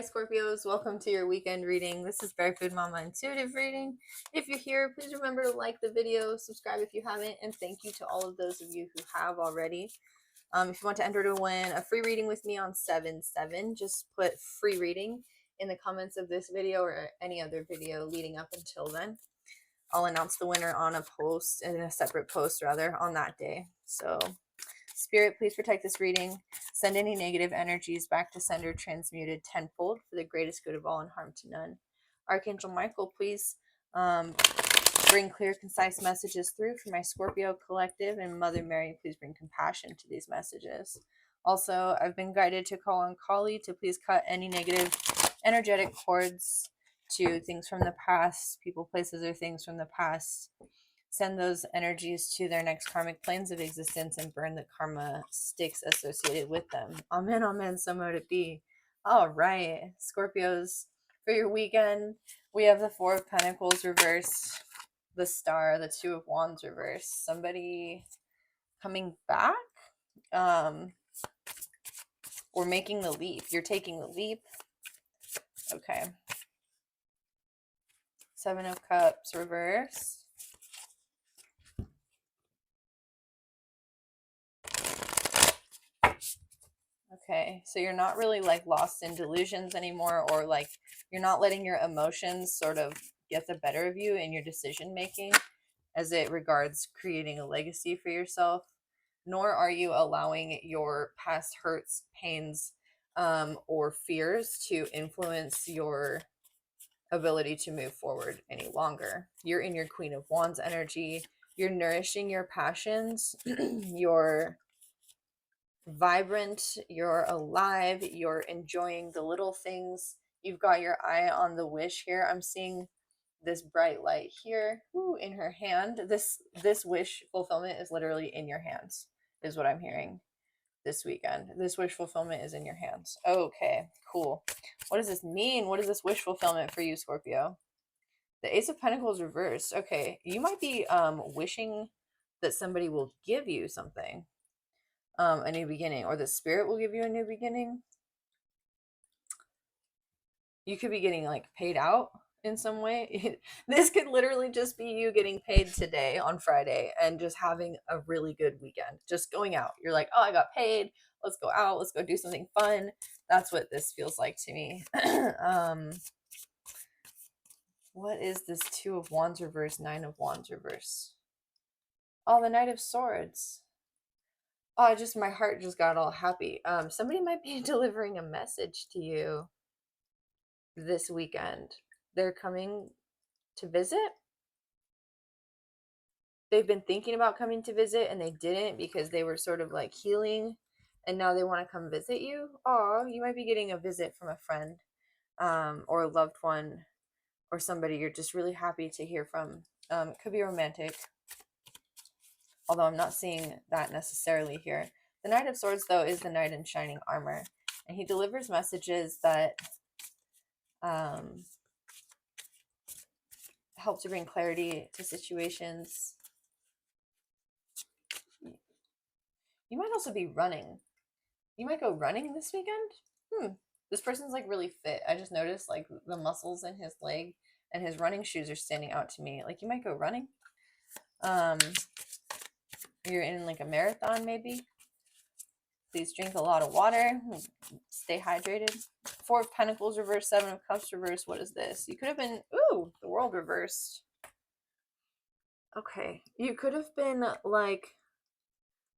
Hi Scorpios, welcome to your weekend reading. This is Bear Food Mama Intuitive Reading. If you're here, please remember to like the video, subscribe if you haven't, and thank you to all of those of you who have already. If you want to enter to win a free reading with me on 7/7, just put free reading in the comments of this video or any other video leading up until then. I'll announce the winner on a post, in a separate post rather, on that day. So Spirit, please protect this reading. Send any negative energies back to sender, transmuted tenfold for the greatest good of all and harm to none. Archangel Michael, please bring clear, concise messages through for my Scorpio collective. And Mother Mary, please bring compassion to these messages. Also, I've been guided to call on Kali to please cut any negative energetic cords to things from the past, people, places, or things from the past. Send those energies to their next karmic planes of existence and burn the karma sticks associated with them. Amen, amen, so mote it be. All right, Scorpios, for your weekend, we have the Four of Pentacles reversed, the Star, the Two of Wands reversed. Somebody coming back, or making the leap. You're taking the leap. Okay. Seven of Cups reversed. Okay, so you're not really like lost in delusions anymore, or like you're not letting your emotions sort of get the better of you in your decision making as it regards creating a legacy for yourself, nor are you allowing your past hurts, pains, or fears to influence your ability to move forward any longer. You're in your Queen of Wands energy. You're nourishing your passions. You're vibrant, you're alive, you're enjoying the little things. You've got your eye on the wish here. I'm seeing this bright light here, ooh, in her hand. This wish fulfillment is literally in your hands, is what I'm hearing this weekend. This wish fulfillment is in your hands. Okay, cool. What does this mean? What is this wish fulfillment for you, Scorpio? The Ace of Pentacles reversed. Okay, you might be wishing that somebody will give you something, a new beginning, or the spirit will give you a new beginning. You could be getting like paid out in some way. This could literally just be you getting paid today on Friday and just having a really good weekend, just going out. You're like, oh, I got paid, let's go out, let's go do something fun. That's what this feels like to me. What is this Two of Wands reverse, Nine of Wands reverse? Oh, the Knight of Swords. Oh, my heart just got all happy. Somebody might be delivering a message to you this weekend. They're coming to visit. They've been thinking about coming to visit and they didn't because they were sort of like healing, and now they want to come visit you. Oh, you might be getting a visit from a friend, or a loved one, or somebody you're just really happy to hear from. It could be romantic, although I'm not seeing that necessarily here. The Knight of Swords, though, is the knight in shining armor, and he delivers messages that help to bring clarity to situations. You might also be running. You might go running this weekend. This person's like really fit. I just noticed like the muscles in his leg, and his running shoes are standing out to me. Like you might go running. You're in like a marathon maybe. Please drink a lot of water. Stay hydrated. Four of Pentacles reversed, Seven of Cups reversed. What is this? You could have been, ooh, the World reversed. Okay. You could have been like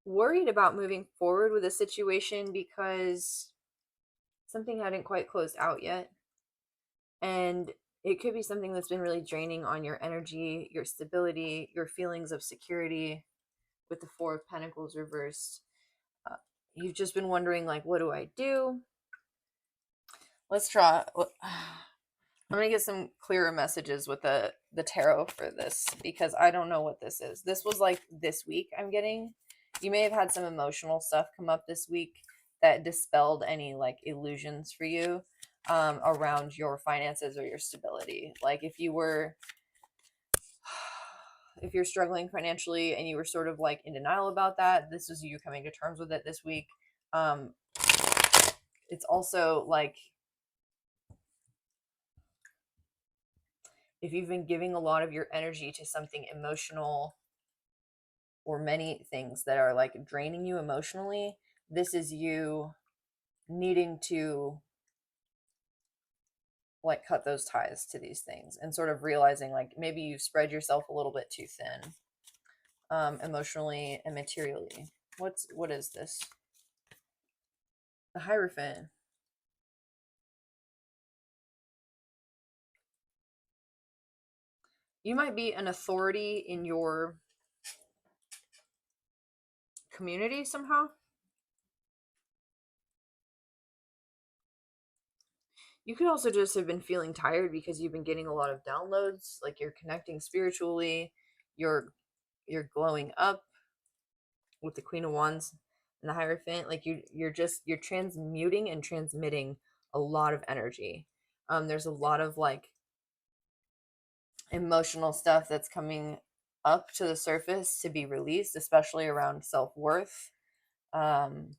worried about moving forward with a situation because something hadn't quite closed out yet. And it could be something that's been really draining on your energy, your stability, your feelings of security with the Four of Pentacles reversed. You've just been wondering, like, what do I do? Let's draw. I'm going to get some clearer messages with the tarot for this, because I don't know what this is. This was like this week I'm getting. You may have had some emotional stuff come up this week that dispelled any like illusions for you around your finances or your stability. Like if you're struggling financially and you were sort of like in denial about that, this is you coming to terms with it this week. It's also like if you've been giving a lot of your energy to something emotional or many things that are like draining you emotionally, this is you needing to like cut those ties to these things and sort of realizing like maybe you've spread yourself a little bit too thin, emotionally and materially. What is this? The Hierophant. You might be an authority in your community somehow. You could also just have been feeling tired because you've been getting a lot of downloads, like you're connecting spiritually, you're you're glowing up with the Queen of Wands and the Hierophant. Like you're transmuting and transmitting a lot of energy. There's a lot of like emotional stuff that's coming up to the surface to be released, especially around self-worth. Um,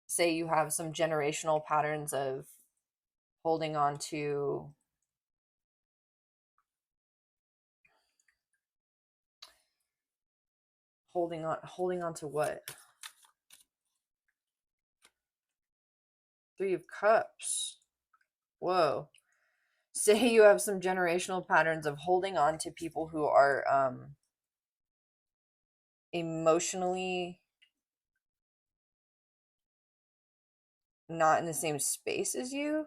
say you have some generational patterns of holding on to holding on to what? Three of Cups. Whoa. Say you have some generational patterns of holding on to people who are emotionally not in the same space as you,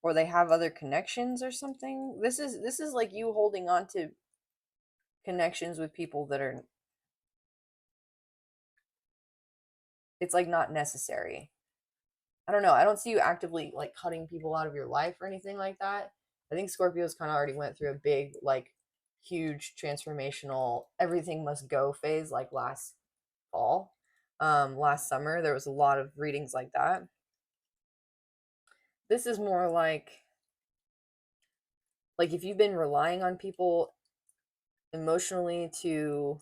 or they have other connections or something. This is like you holding on to connections with people that are, it's like not necessary. I don't know. I don't see you actively like cutting people out of your life or anything like that. I think Scorpios kind of already went through a big, like, huge transformational everything must go phase like last fall. Last summer there was a lot of readings like that. This is more like if you've been relying on people emotionally to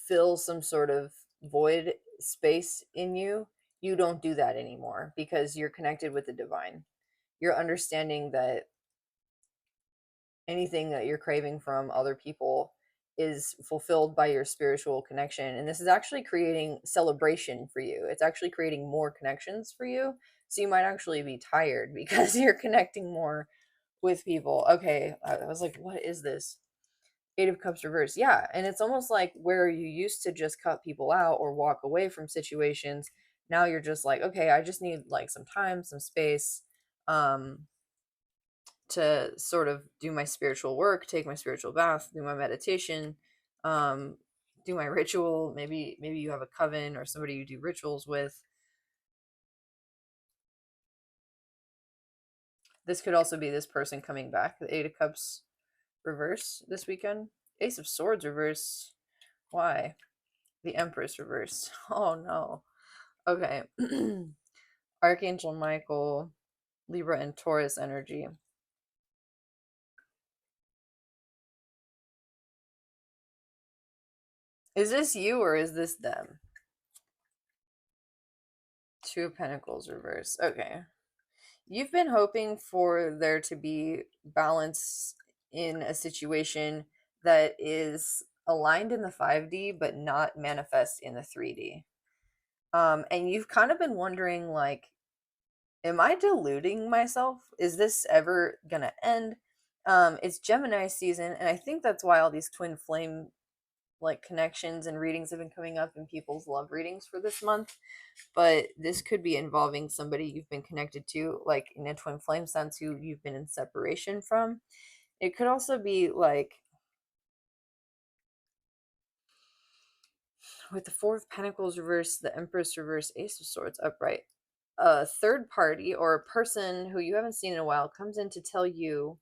fill some sort of void space in you, you don't do that anymore because you're connected with the divine. You're understanding that anything that you're craving from other people is fulfilled by your spiritual connection. And this is actually creating celebration for you. It's actually creating more connections for you. So you might actually be tired because you're connecting more with people. Okay, I was like, what is this? Eight of Cups reverse. Yeah, and it's almost like where you used to just cut people out or walk away from situations, now you're just like, okay, I just need like some time, some space, um to sort of do my spiritual work, take my spiritual bath, do my meditation, um do my ritual. Maybe you have a coven or somebody you do rituals with. This could also be this person coming back. The Eight of Cups reverse this weekend. Ace of Swords reverse. Why? The Empress reverse. Oh no. Okay. Archangel Michael, Libra and Taurus energy. Is this you or is this them? Two of Pentacles reverse. Okay. You've been hoping for there to be balance in a situation that is aligned in the 5D but not manifest in the 3D. And you've kind of been wondering like, am I deluding myself? Is this ever gonna end? It's Gemini season, and I think that's why all these twin flame like connections and readings have been coming up in people's love readings for this month. But this could be involving somebody you've been connected to, like in a twin flame sense, who you've been in separation from. It could also be like with the Four of Pentacles reverse, the Empress reverse, Ace of Swords upright. A third party or a person who you haven't seen in a while comes in to tell you,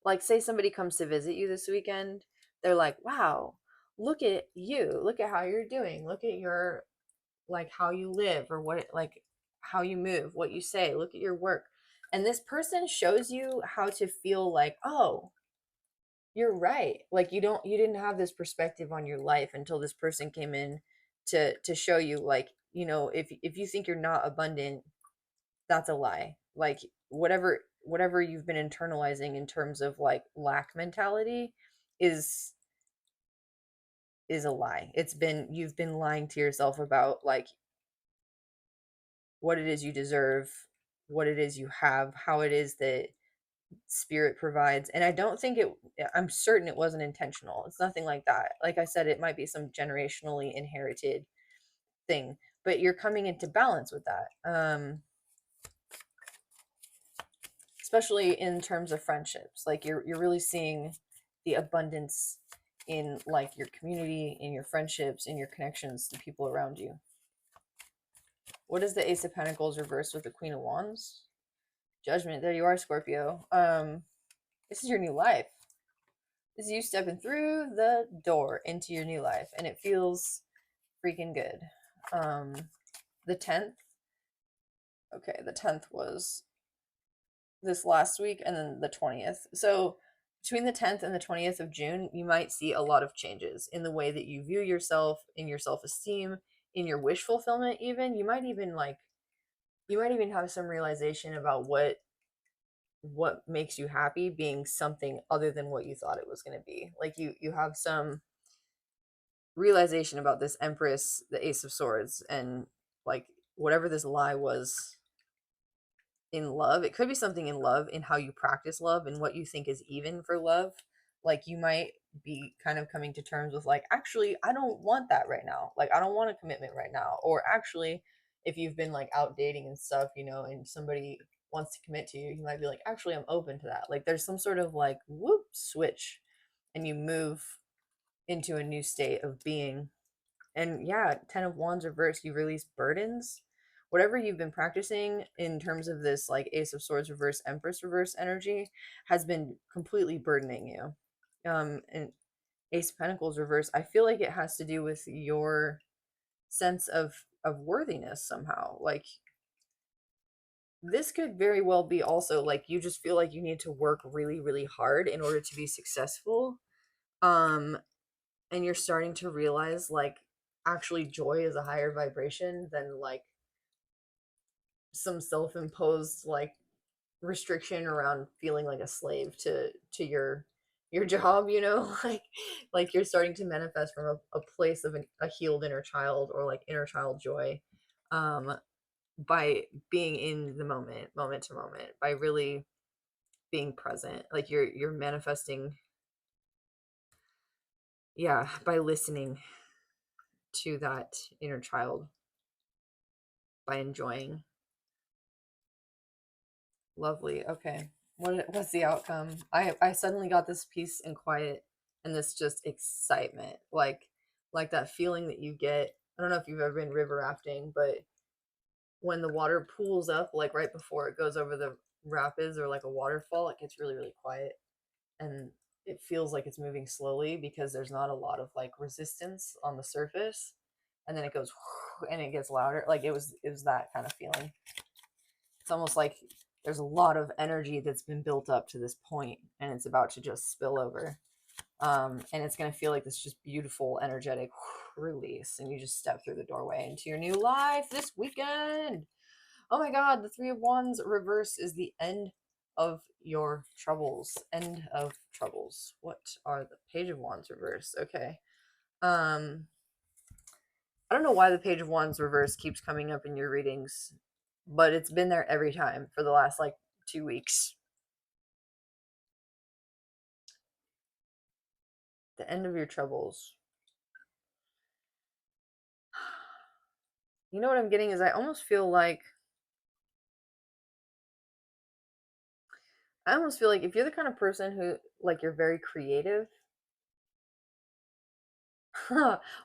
like, say somebody comes to visit you this weekend, they're like, wow, look at you, look at how you're doing, look at your, like, how you live or what, like, how you move, what you say, look at your work. And this person shows you how to feel like, oh, you're right. Like you didn't have this perspective on your life until this person came in to show you, like, if you think you're not abundant, that's a lie. Like whatever you've been internalizing in terms of like lack mentality is is a lie. You've been lying to yourself about like what it is you deserve, what it is you have, how it is that spirit provides. And I don't think it, I'm certain it wasn't intentional. It's nothing like that. Like I said, it might be some generationally inherited thing, but you're coming into balance with that. Especially in terms of friendships. Like you're really seeing the abundance in like your community, in your friendships, in your connections to people around you. What is the Ace of Pentacles reversed with the Queen of Wands? Judgment. There you are, Scorpio. This is your new life. This is you stepping through the door into your new life, and it feels freaking good. The 10th. Okay, the 10th was this last week, and then the 20th. So between the 10th and the 20th of June, you might see a lot of changes in the way that you view yourself, in your self-esteem, in your wish fulfillment. Even you might even have some realization about what makes you happy being something other than what you thought it was going to be. Like you have some realization about this Empress, the Ace of Swords, and like whatever this lie was in love. It could be something in love, in how you practice love and what you think is even for love. Like you might be kind of coming to terms with like, actually, I don't want that right now. Like I don't want a commitment right now. Or actually, if you've been like out dating and stuff, and somebody wants to commit to you, you might be like, actually, I'm open to that. Like there's some sort of like whoop switch, and you move into a new state of being. And yeah, 10 of Wands reversed, you release burdens. Whatever you've been practicing in terms of this like Ace of Swords reverse, Empress reverse energy has been completely burdening you. And Ace of Pentacles reverse, I feel like it has to do with your sense of worthiness somehow. Like this could very well be also like you just feel like you need to work really, really hard in order to be successful. Um, and you're starting to realize like actually joy is a higher vibration than like some self-imposed like restriction around feeling like a slave to your job, like you're starting to manifest from a place of a healed inner child, or like inner child joy, um by being in the moment to moment, by really being present. Like you're manifesting, yeah, by listening to that inner child, by enjoying. Lovely. Okay. What's the outcome? I suddenly got this peace and quiet and this just excitement. Like that feeling that you get. I don't know if you've ever been river rafting, but when the water pools up like right before it goes over the rapids or like a waterfall, it gets really, really quiet, and it feels like it's moving slowly because there's not a lot of like resistance on the surface, and then it goes and it gets louder. Like it was that kind of feeling. It's almost like there's a lot of energy that's been built up to this point and it's about to just spill over. And it's going to feel like this just beautiful energetic release, and you just step through the doorway into your new life this weekend. Oh my god, the Three of Wands reverse is the end of your troubles. End of troubles. What are the Page of Wands reverse? Okay. I don't know why the Page of Wands reverse keeps coming up in your readings, but it's been there every time for the last like 2 weeks. The end of your troubles. You know what I'm getting is I almost feel like if you're the kind of person who like you're very creative.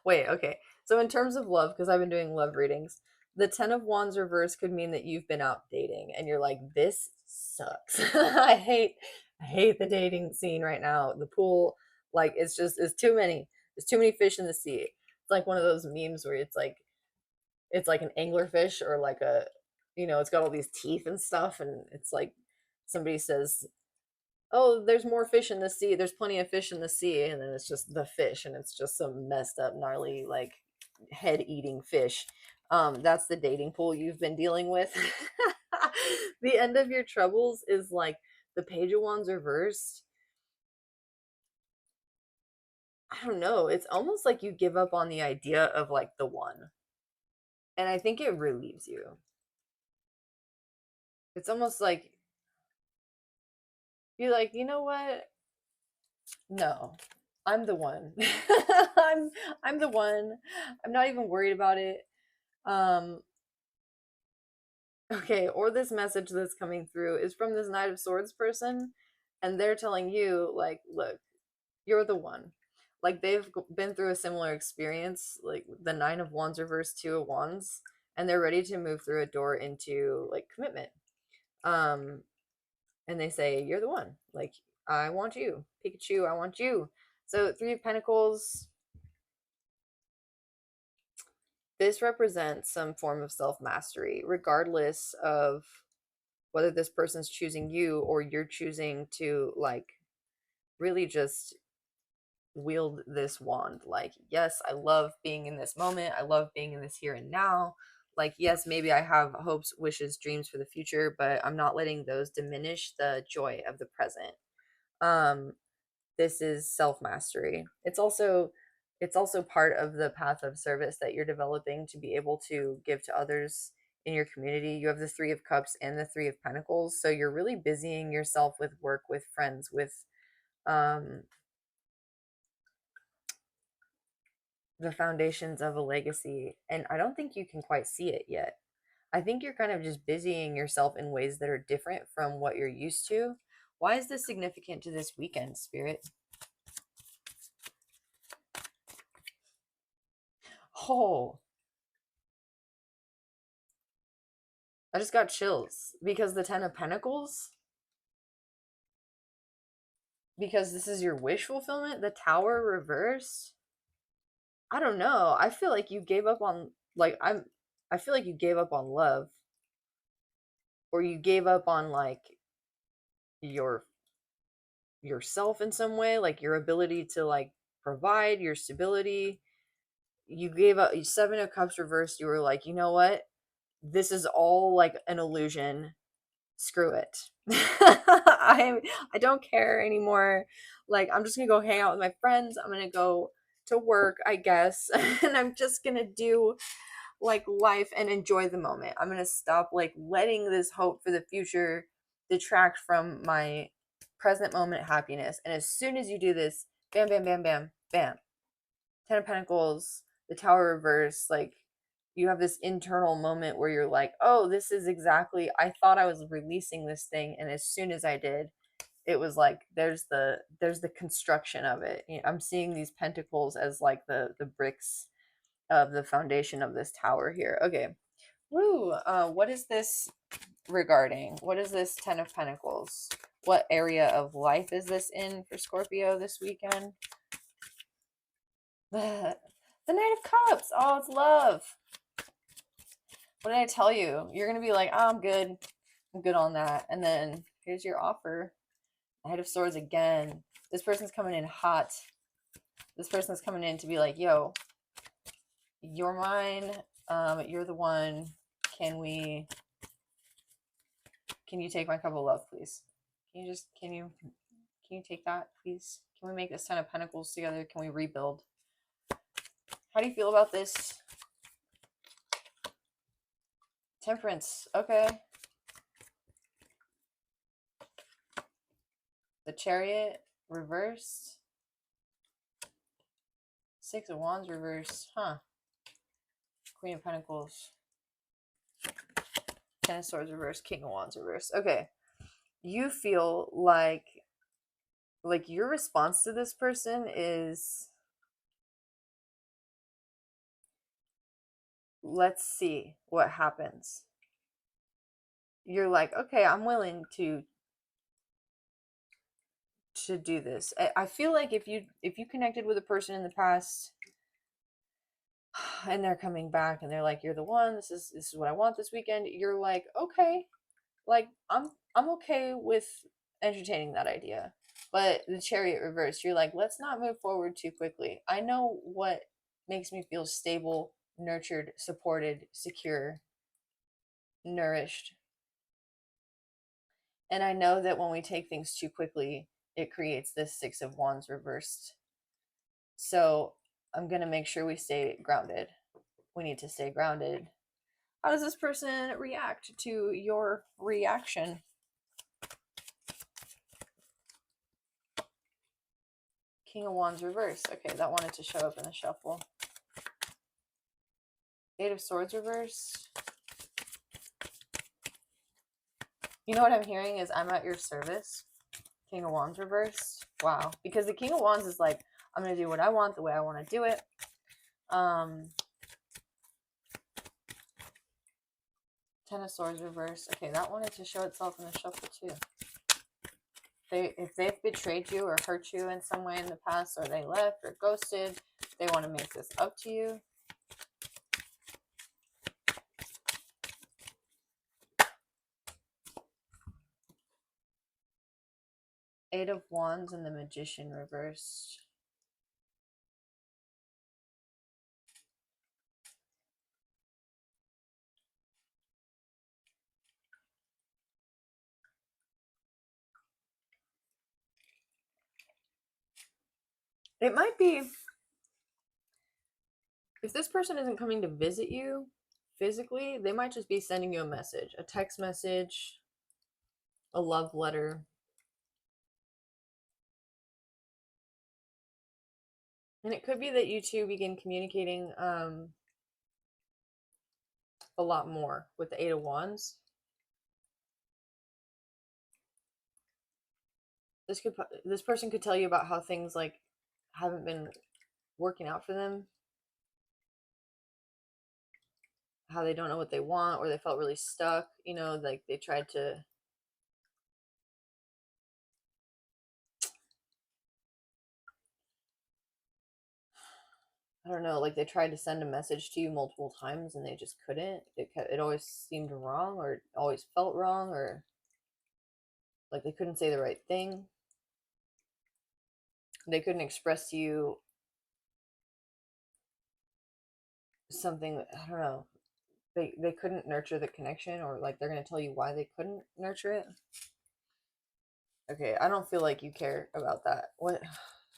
Wait, okay. So in terms of love, because I've been doing love readings, the 10 of Wands reverse could mean that you've been out dating and you're like, this sucks. I hate the dating scene right now. The pool, like it's too many. There's too many fish in the sea. It's like one of those memes where it's like an anglerfish, or like it's got all these teeth and stuff, and it's like somebody says, oh, there's more fish in the sea. There's plenty of fish in the sea. And then it's just the fish, and it's just some messed up, gnarly, like head eating fish. That's the dating pool you've been dealing with. The end of your troubles is like the Page of Wands reversed. I don't know. It's almost like you give up on the idea of like the one. And I think it relieves you. It's almost like you're like, you know what? No, I'm the one. I'm I'm the one. I'm not even worried about it. Um, okay, or this message that's coming through is from this Knight of Swords person, and they're telling you, like, look, you're the one. Like they've been through a similar experience, like the Nine of Wands reversed Two of Wands, and they're ready to move through a door into like commitment. Um, and they say, you're the one. Like, I want you. Pikachu, I want you. So, Three of Pentacles, this represents some form of self mastery, regardless of whether this person's choosing you or you're choosing to, like, really just wield this wand. Like, yes, I love being in this moment. I love being in this here and now. Like, yes, maybe I have hopes, wishes, dreams for the future, but I'm not letting those diminish the joy of the present. Um, this is self-mastery. It's also part of the path of service that you're developing to be able to give to others in your community. You have the Three of Cups and the Three of Pentacles, so you're really busying yourself with work, with friends, with um the foundations of a legacy, and I don't think you can quite see it yet. I think you're kind of just busying yourself in ways that are different from what you're used to. Why is this significant to this weekend, Spirit? Oh, I just got chills because the Ten of Pentacles, because this is your wish fulfillment, the Tower reversed. I don't know. I feel like you gave up on I feel like you gave up on love, or you gave up on like your yourself in some way, like your ability to like provide, your stability. You gave up. Seven of Cups reversed. You were like, you know what? This is all like an illusion. Screw it. I don't care anymore. Like, I'm just gonna go hang out with my friends. I'm gonna go to work, I guess, and I'm just gonna do like life and enjoy the moment. I'm gonna stop like letting this hope for the future detract from my present moment happiness. And as soon as you do this, bam, bam, bam, bam, bam, Ten of Pentacles, the Tower reverse, like you have this internal moment where you're like, oh, this is exactly, I thought I was releasing this thing, and as soon as I did, it was like there's the construction of it. You know, I'm seeing these pentacles as like the bricks of the foundation of this tower here. Okay. Woo. What is this regarding? What is this Ten of Pentacles? What area of life is this in for Scorpio this weekend? The Knight of Cups. Oh, it's love. What did I tell you? You're gonna be like, oh, I'm good. I'm good on that. And then here's your offer. Knight of Swords again. This person's coming in hot. This person's coming in to be like, yo, you're mine. You're the one. Can we? Can you take my cup of love, please? Can you take that, please? Can we make this Ten of Pentacles together? Can we rebuild? How do you feel about this? Temperance. Okay. The Chariot reversed. Six of Wands reversed. Huh. Queen of Pentacles. Ten of Swords reversed. King of Wands reversed. Okay. You feel like your response to this person is, let's see what happens. You're like, okay, I'm willing to do this. I feel like if you connected with a person in the past and they're coming back and they're like, you're the one, this is what I want this weekend, you're like, okay, like I'm okay with entertaining that idea. But the Chariot reverse, you're like, let's not move forward too quickly. I know what makes me feel stable, nurtured, supported, secure, nourished. And I know that when we take things too quickly, it creates this Six of Wands reversed. So I'm going to make sure we stay grounded. We need to stay grounded. How does this person react to your reaction? King of Wands reversed. Okay, that wanted to show up in the shuffle. Eight of Swords reversed. You know what I'm hearing is I'm at your service. King of Wands reversed. Wow. Because the King of Wands is like, I'm going to do what I want the way I want to do it. Ten of Swords reversed. Okay, that wanted to show itself in the shuffle too. If they've betrayed you or hurt you in some way in the past, or they left or ghosted, they want to make this up to you. Eight of Wands and the Magician reversed. It might be, if this person isn't coming to visit you physically, they might just be sending you a message, a text message, a love letter. And it could be that you two begin communicating a lot more with the Eight of Wands. This person could tell you about how things like haven't been working out for them, how they don't know what they want, or they felt really stuck, you know, like they tried to, I don't know, like they tried to send a message to you multiple times and they just couldn't. It always seemed wrong, or always felt wrong, or like they couldn't say the right thing. They couldn't express to you something, I don't know. They couldn't nurture the connection, or like they're going to tell you why they couldn't nurture it. Okay, I don't feel like you care about that.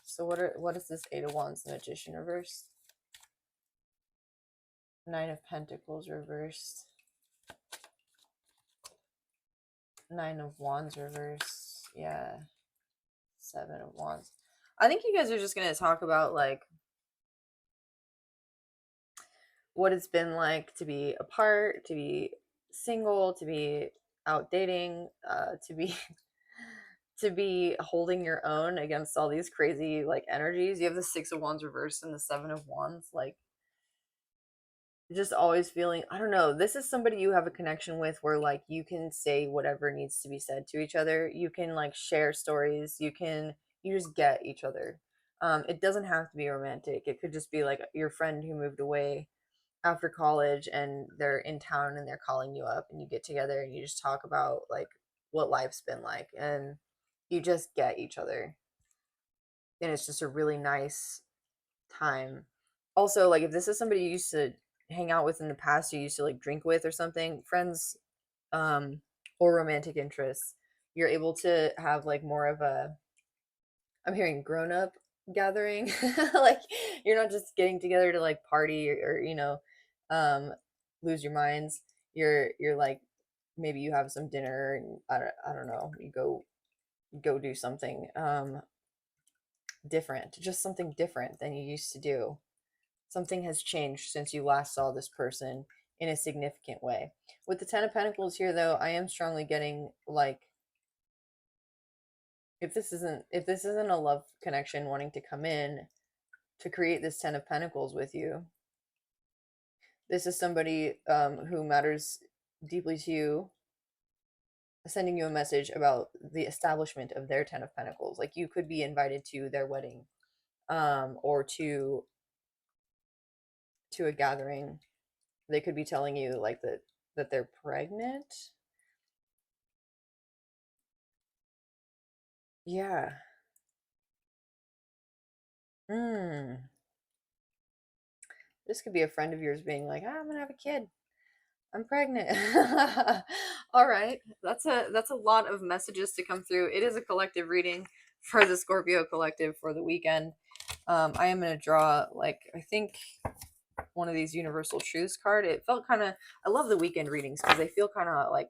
So what is this Eight of Wands, the Magician reversed? Nine of Pentacles reversed. Nine of Wands reversed. Yeah. Seven of Wands. I think you guys are just going to talk about like what it's been like to be apart, to be single, to be out dating, to be to be holding your own against all these crazy like energies. You have the Six of Wands reversed and the Seven of Wands, like just always feeling, I don't know, this is somebody you have a connection with where like you can say whatever needs to be said to each other. You can like share stories. You just get each other. It doesn't have to be romantic. It could just be like your friend who moved away after college and they're in town and they're calling you up and you get together and you just talk about like what life's been like and you just get each other. And it's just a really nice time. Also, like if this is somebody you used to hang out with in the past, you used to like drink with or something, friends, um, or romantic interests, you're able to have like more of a, I'm hearing grown up gathering. Like you're not just getting together to like party or you know, um, lose your minds. You're like maybe you have some dinner and I don't know, you go do something different, just something different than you used to do. Something has changed since you last saw this person in a significant way. With the Ten of Pentacles here, though, I am strongly getting like if this isn't a love connection wanting to come in to create this Ten of Pentacles with you, this is somebody who matters deeply to you, sending you a message about the establishment of their Ten of Pentacles. Like you could be invited to their wedding, or to a gathering. They could be telling you like that they're pregnant. Yeah. Mm. This could be a friend of yours being like, I'm gonna have a kid. I'm pregnant. All right. That's a lot of messages to come through. It is a collective reading for the Scorpio collective for the weekend. I am going to draw, like, I think one of these universal truths card. It felt kind of, I love the weekend readings because they feel kind of like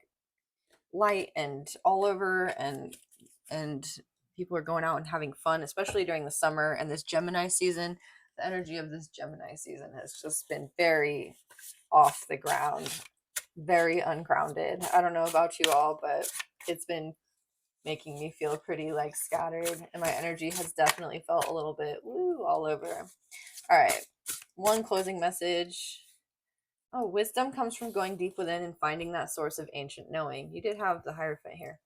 light and all over, and people are going out and having fun, especially during the summer and this Gemini season. The energy of this Gemini season has just been very off the ground, very ungrounded. I don't know about you all, but it's been making me feel pretty like scattered, and my energy has definitely felt a little bit woo all over. All right, one closing message. Oh, wisdom comes from going deep within and finding that source of ancient knowing. You did have the Hierophant here.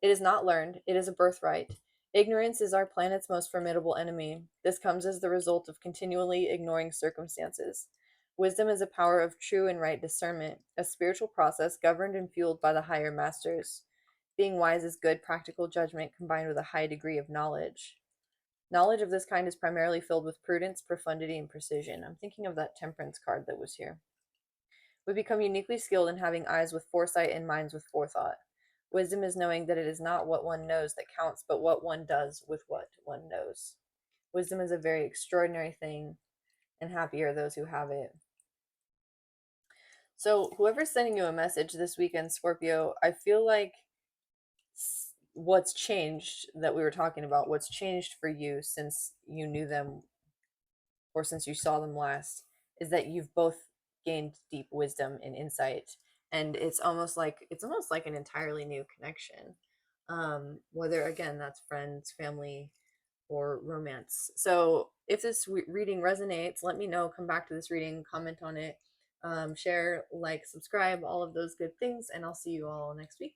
It is not learned, it is a birthright. Ignorance is our planet's most formidable enemy. This comes as the result of continually ignoring circumstances. Wisdom is a power of true and right discernment, a spiritual process governed and fueled by the higher masters. Being wise is good practical judgment combined with a high degree of knowledge. Knowledge of this kind is primarily filled with prudence, profundity, and precision. I'm thinking of that temperance card that was here. We become uniquely skilled in having eyes with foresight and minds with forethought. Wisdom is knowing that it is not what one knows that counts, but what one does with what one knows. Wisdom is a very extraordinary thing, and happy are those who have it. So, whoever's sending you a message this weekend, Scorpio, I feel like what's changed that we were talking about, what's changed for you since you knew them or since you saw them last, is that you've both gained deep wisdom and insight, and it's almost like an entirely new connection, whether again that's friends, family, or romance. So if this reading resonates, let me know. Come back to this reading, comment on it, share, like, subscribe, all of those good things, and I'll see you all next week.